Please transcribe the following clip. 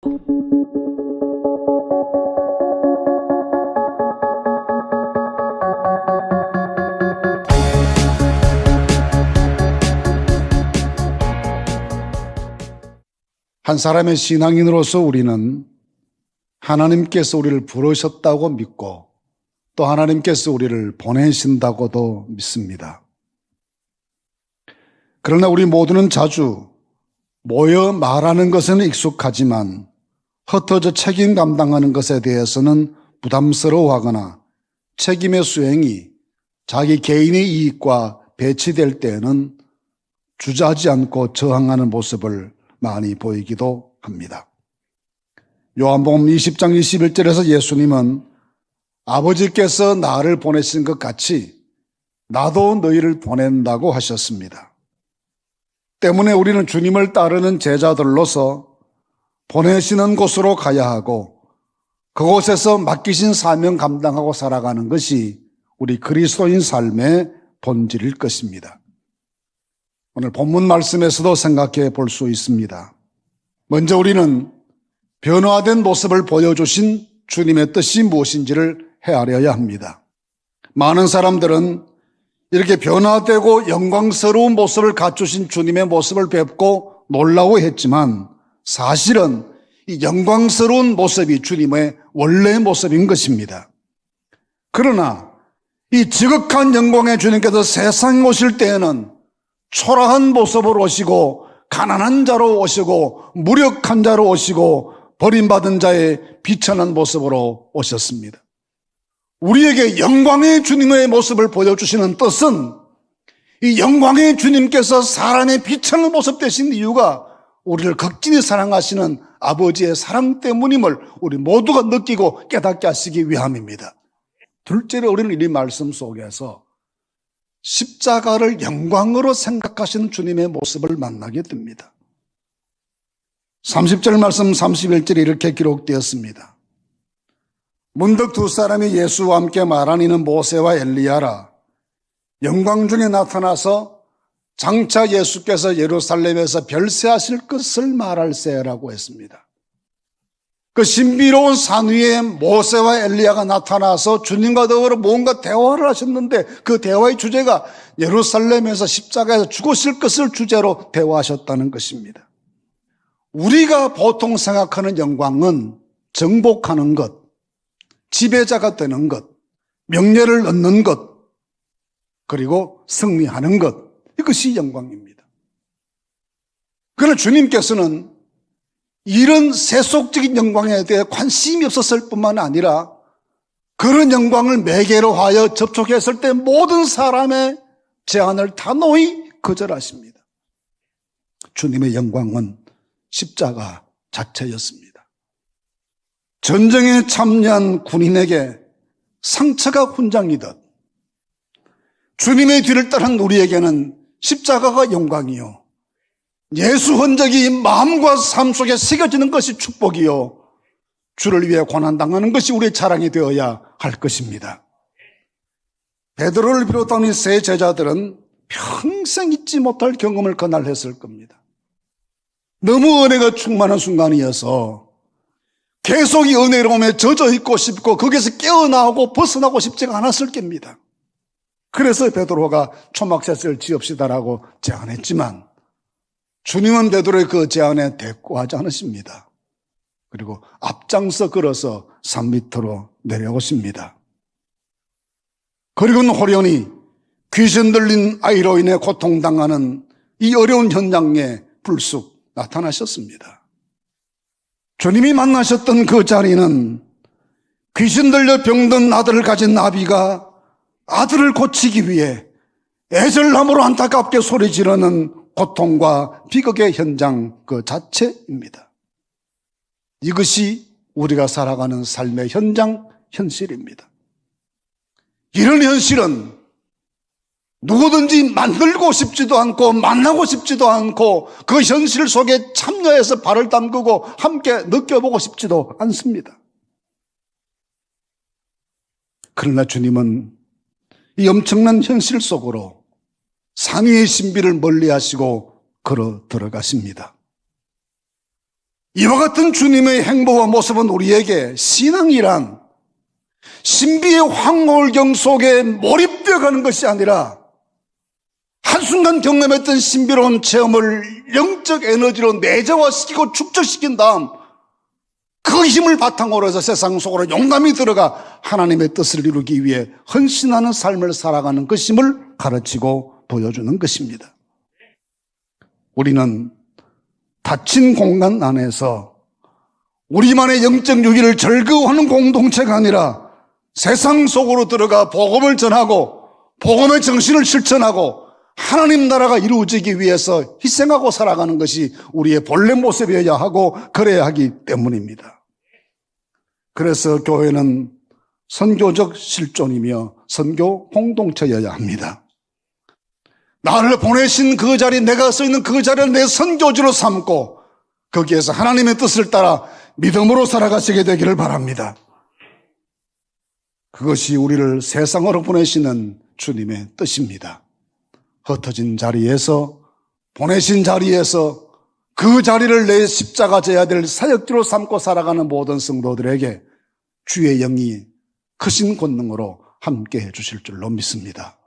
한 사람의 신앙인으로서 우리는 하나님께서 우리를 부르셨다고 믿고 또 하나님께서 우리를 보내신다고도 믿습니다. 그러나 우리 모두는 자주 모여 말하는 것은 익숙하지만 흩어져 책임 감당하는 것에 대해서는 부담스러워하거나 책임의 수행이 자기 개인의 이익과 배치될 때에는 주저하지 않고 저항하는 모습을 많이 보이기도 합니다. 요한복음 20장 21절에서 예수님은 아버지께서 나를 보내신 것 같이 나도 너희를 보낸다고 하셨습니다. 때문에 우리는 주님을 따르는 제자들로서 보내시는 곳으로 가야 하고 그곳에서 맡기신 사명 감당하고 살아가는 것이 우리 그리스도인 삶의 본질일 것입니다. 오늘 본문 말씀에서도 생각해 볼 수 있습니다. 먼저 우리는 변화된 모습을 보여주신 주님의 뜻이 무엇인지를 헤아려야 합니다. 많은 사람들은 이렇게 변화되고 영광스러운 모습을 갖추신 주님의 모습을 뵙고 놀라워했지만 사실은 이 영광스러운 모습이 주님의 원래의 모습인 것입니다. 그러나 이 지극한 영광의 주님께서 세상에 오실 때에는 초라한 모습으로 오시고 가난한 자로 오시고 무력한 자로 오시고 버림받은 자의 비천한 모습으로 오셨습니다. 우리에게 영광의 주님의 모습을 보여주시는 뜻은 이 영광의 주님께서 사람의 비천한 모습 되신 이유가 우리를 극진히 사랑하시는 아버지의 사랑 때문임을 우리 모두가 느끼고 깨닫게 하시기 위함입니다. 둘째로 우리는 이 말씀 속에서 십자가를 영광으로 생각하시는 주님의 모습을 만나게 됩니다. 30절 말씀 31절에 이렇게 기록되었습니다. 문득 두 사람이 예수와 함께 말하니는 모세와 엘리야라. 영광 중에 나타나서 장차 예수께서 예루살렘에서 별세하실 것을 말할세라고 했습니다. 그 신비로운 산 위에 모세와 엘리야가 나타나서 주님과 더불어 뭔가 대화를 하셨는데 그 대화의 주제가 예루살렘에서 십자가에서 죽으실 것을 주제로 대화하셨다는 것입니다. 우리가 보통 생각하는 영광은 정복하는 것, 지배자가 되는 것, 명예를 얻는 것, 그리고 승리하는 것, 이것이 영광입니다. 그러나 주님께서는 이런 세속적인 영광에 대해 관심이 없었을 뿐만 아니라 그런 영광을 매개로 하여 접촉했을 때 모든 사람의 제안을 단호히 거절하십니다. 주님의 영광은 십자가 자체였습니다. 전쟁에 참여한 군인에게 상처가 훈장이듯 주님의 뒤를 따른 우리에게는 십자가가 영광이요, 예수 흔적이 마음과 삶 속에 새겨지는 것이 축복이요, 주를 위해 고난당하는 것이 우리의 자랑이 되어야 할 것입니다. 베드로를 비롯한 이 세 제자들은 평생 잊지 못할 경험을 그날 했을 겁니다. 너무 은혜가 충만한 순간이어서 계속 이 은혜로움에 젖어 있고 싶고 거기에서 깨어나고 벗어나고 싶지가 않았을 겁니다. 그래서 베드로가 초막셋을 지읍시다라고 제안했지만 주님은 베드로의 그 제안에 대꾸하지 않으십니다. 그리고 앞장서 걸어서 산 밑으로 내려오십니다. 그리고는 호련히 귀신 들린 아이로 인해 고통당하는 이 어려운 현장에 불쑥 나타나셨습니다. 주님이 만나셨던 그 자리는 귀신 들려 병든 아들을 가진 나비가 아들을 고치기 위해 애절함으로 안타깝게 소리 지르는 고통과 비극의 현장 그 자체입니다. 이것이 우리가 살아가는 삶의 현장, 현실입니다. 이런 현실은 누구든지 만들고 싶지도 않고 만나고 싶지도 않고 그 현실 속에 참여해서 발을 담그고 함께 느껴보고 싶지도 않습니다. 그러나 주님은 이 엄청난 현실 속으로 산 위의 신비를 멀리하시고 걸어 들어가십니다. 이와 같은 주님의 행보와 모습은 우리에게 신앙이란 신비의 황홀경 속에 몰입되어 가는 것이 아니라 한순간 경험했던 신비로운 체험을 영적 에너지로 내재화시키고 축적시킨 다음 그 힘을 바탕으로 해서 세상 속으로 용감히 들어가 하나님의 뜻을 이루기 위해 헌신하는 삶을 살아가는 것임을 가르치고 보여주는 것입니다. 우리는 닫힌 공간 안에서 우리만의 영적 유기를 즐거워하는 공동체가 아니라 세상 속으로 들어가 복음을 전하고 복음의 정신을 실천하고 하나님 나라가 이루어지기 위해서 희생하고 살아가는 것이 우리의 본래 모습이어야 하고 그래야 하기 때문입니다. 그래서 교회는 선교적 실존이며 선교 공동체여야 합니다. 나를 보내신 그 자리, 내가 서 있는 그 자리를 내 선교지로 삼고 거기에서 하나님의 뜻을 따라 믿음으로 살아가시게 되기를 바랍니다. 그것이 우리를 세상으로 보내시는 주님의 뜻입니다. 흩어진 자리에서, 보내신 자리에서 그 자리를 내 십자가 져야 될 사역지로 삼고 살아가는 모든 성도들에게 주의 영이 크신 권능으로 함께 해 주실 줄로 믿습니다.